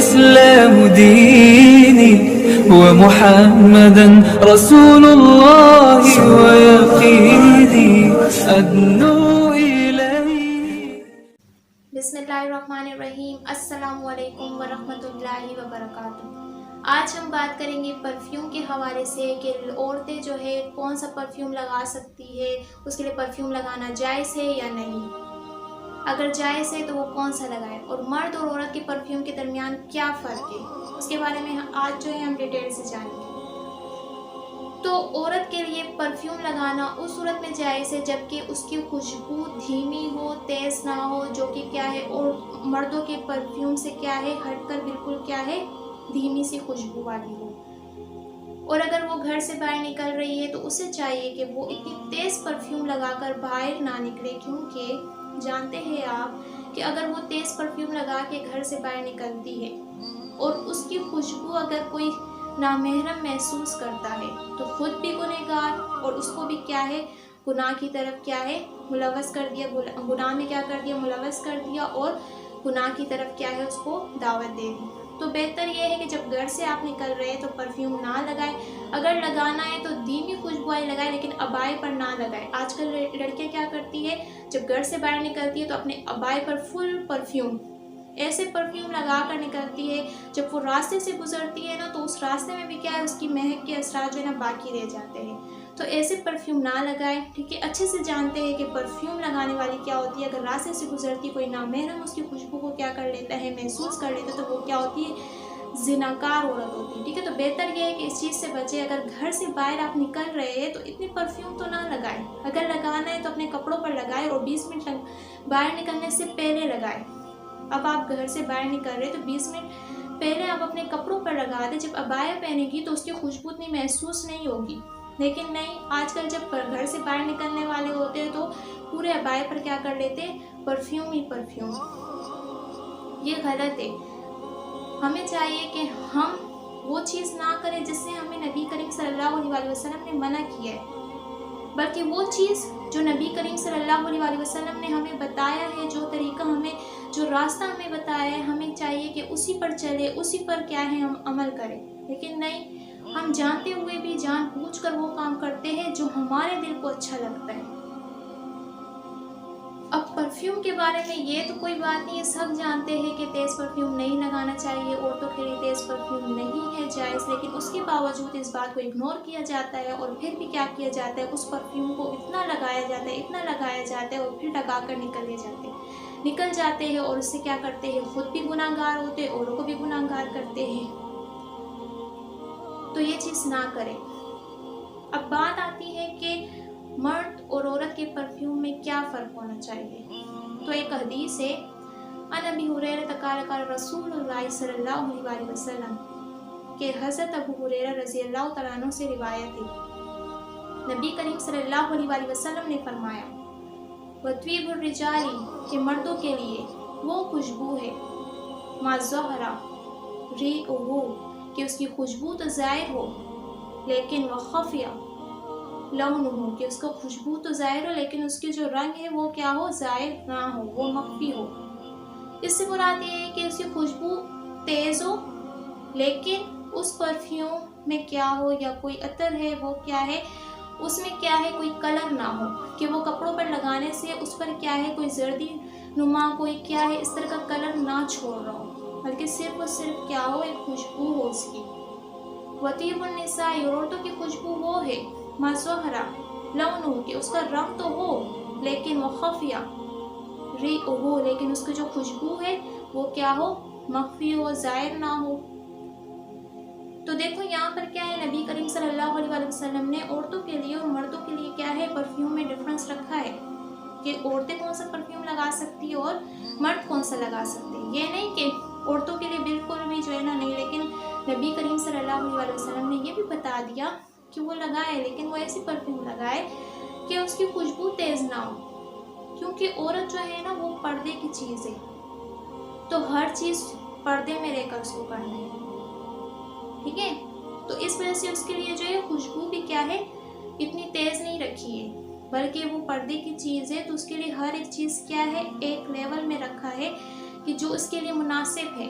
والإسلام ديني ومحمدا رسول الله ويقيني أدنو إليه. بسم اللہ الرحمن الرحیم. السلام علیکم ورحمۃ اللہ وبرکاتہ. آج ہم بات کریں گے پرفیوم کے حوالے سے کہ عورتیں جو ہے کون سا پرفیوم لگا سکتی ہے، اس کے لیے پرفیوم لگانا جائز ہے یا نہیں، اگر جائز ہے تو وہ کون سا لگائے، اور مرد اور عورت کے پرفیوم کے درمیان کیا فرق ہے، اس کے بارے میں آج جو ہے ہم ڈیٹیل سے جانیں گے. تو عورت کے لیے پرفیوم لگانا اس صورت میں جائز ہے جبکہ اس کی خوشبو دھیمی ہو، تیز نہ ہو، جو کہ کیا ہے، اور مردوں کے پرفیوم سے کیا ہے ہٹ کر بالکل کیا ہے دھیمی سی خوشبو والی ہو. اور اگر وہ گھر سے باہر نکل رہی ہے تو اسے چاہیے کہ وہ اتنی تیز پرفیوم لگا کر باہر نہ نکلے، کیونکہ جانتے ہیں آپ کہ اگر وہ تیز پرفیوم لگا کے گھر سے باہر نکلتی ہے اور اس کی خوشبو اگر کوئی نامحرم محسوس کرتا ہے تو خود بھی گنہگار اور اس کو بھی کیا ہے گناہ کی طرف کیا ہے ملوث کر دیا، گناہ میں کیا کر دیا ملوث کر دیا، اور گناہ کی طرف کیا ہے اس کو دعوت دے دی. تو بہتر یہ ہے کہ جب گھر سے آپ نکل رہے ہیں تو پرفیوم نہ لگائیں، اگر لگانا ہے تو دھیمی خوشبو والی لگائیں لیکن ابائے پر نہ لگائیں. آج کل لڑکیاں کیا کرتی ہے، جب گھر سے باہر نکلتی ہے تو اپنے ابائے پر فل پرفیوم، ایسے پرفیوم لگا کر نکلتی ہے، جب وہ راستے سے گزرتی ہے نا تو اس راستے میں بھی کیا ہے اس کی مہک کے اثرات جو ہے نا باقی رہ جاتے ہیں. تو ایسے پرفیوم نہ لگائیں، ٹھیک ہے. اچھے سے جانتے ہیں کہ پرفیوم لگانے والی کیا ہوتی ہے. اگر راستے سے گزرتی کوئی نامحرم اس کی خوشبو کو کیا کر لیتا ہے محسوس کر لیتا ہے تو وہ کیا ہوتی ہے زناکار عورت ہوتی ہے، ٹھیک ہے. تو بہتر یہ ہے کہ اس چیز سے بچے. اگر گھر سے باہر آپ نکل رہے ہیں تو اتنی پرفیوم تو نہ لگائیں، اگر لگانا ہے تو اپنے کپڑوں پر لگائیں اور 20 منٹ باہر نکلنے سے پہلے لگائیں. اب آپ گھر سے باہر نکل رہے تو 20 منٹ پہلے آپ اپنے کپڑوں پر لگا دیں. جب عبایا پہنے گی تو اس کی خوشبو اتنی محسوس نہیں ہوگی، لیکن نہیں، آج کل جب گھر سے باہر نکلنے والے ہوتے ہیں تو پورے عبایا پر کیا کر لیتے پرفیوم ہی پرفیوم. یہ غلط ہے. ہمیں چاہیے کہ ہم وہ چیز نہ کریں جس سے ہمیں نبی کریم صلی اللہ علیہ وسلم نے منع کیا ہے، بلکہ وہ چیز جو نبی کریم صلی اللہ علیہ وسلم نے ہمیں بتایا ہے، جو طریقہ ہمیں، جو راستہ ہمیں بتایا ہے، ہمیں چاہیے کہ اسی پر چلے، اسی پر کیا ہے ہم عمل کریں. لیکن نہیں، ہم جانتے ہوئے بھی جان بوجھ کر وہ کام کرتے ہیں جو ہمارے دل کو اچھا لگتا ہے. اب پرفیوم کے بارے میں یہ تو کوئی بات نہیں ہے، سب جانتے ہیں کہ تیز پرفیوم نہیں لگانا چاہیے، عورتوں کے لیے تیز پرفیوم نہیں ہے جائز، لیکن اس کے باوجود اس بات کو اگنور کیا جاتا ہے اور پھر بھی کیا کیا جاتا ہے اس پرفیوم کو اتنا لگایا جاتا ہے، اتنا لگایا جاتا ہے، اور پھر لگا کر نکل جاتے ہیں اور اس سے کیا کرتے ہیں خود بھی گناہ گار ہوتے ہیں، اوروں کو بھی گناہ گار کرتے ہیں. تو یہ چیز نہ کریں. اب بات آتی ہے کہ مرد اور عورت کے پرفیوم میں کیا فرق ہونا چاہیے. تو ایک حدیث ہے، عن ابی ہریرہ قال قال رسول اللہ صلی اللہ علیہ وسلم، کہ حضرت ابو ہریرہ رضی اللہ تعالیٰ عنہ سے روایت ہے، نبی کریم صلی اللہ علیہ وسلم نے فرمایا، وطیب الرجال، کہ مردوں کے لیے وہ خوشبو ہے، ما ظہر ریحہ، کہ اس کی خوشبو تو ظاہر ہو لیکن وخفی لونہ، کہ اس کا خوشبو تو ظاہر ہو لیکن اس کی جو رنگ ہے وہ کیا ہو ظاہر نہ ہو، وہ مخفی ہو. اس سے مراد یہ ہے کہ اس کی خوشبو تیز ہو لیکن اس پرفیوم میں کیا ہو یا کوئی عطر ہے وہ کیا ہے اس میں کیا ہے کوئی کلر نہ ہو، کہ وہ کپڑوں پر لگانے سے اس پر کیا ہے کوئی زردی نما کوئی کیا ہے اس طرح کا کلر نہ چھوڑ رہا ہو، بلکہ صرف اور صرف کیا ہو ایک خوشبو ہو اس کی. وطیب النساء، عورتوں کی خوشبو وہ ہے، ما ظہر لونہ، کہ اس کا رنگ تو ہو لیکن وخفی ریحہ، لیکن اس کی جو خوشبو ہے وہ کیا ہو مخفی ہو، ظاہر نہ ہو. تو دیکھو یہاں پر کیا ہے، نبی کریم صلی اللہ علیہ وسلم نے عورتوں کے لیے اور مردوں کے لیے کیا ہے پرفیوم میں ڈفرنس رکھا ہے کہ عورتیں کون سا پرفیوم لگا سکتی ہے اور مرد کون سا لگا سکتے ہیں. یہ نہیں کہ عورتوں کے لیے بالکل بھی جو ہے نا نہیں، لیکن نبی کریم صلی اللہ علیہ وسلم نے یہ بھی بتا دیا کہ وہ لگائے لیکن وہ ایسی پرفیوم لگائے کہ اس کی خوشبو تیز نہ ہو، کیونکہ عورت جو ہے نا وہ پردے کی چیز ہے، تو ہر چیز پردے میں رہ کر اس کو کرنا ہے، ٹھیک ہے. تو اس وجہ سے اس کے لیے جو ہے خوشبو بھی کیا ہے اتنی تیز نہیں رکھی ہے، بلکہ وہ پردے کی چیز ہے تو اس کے لیے ہر ایک چیز کیا ہے ایک لیول میں رکھا ہے کہ جو اس کے لیے مناسب ہے.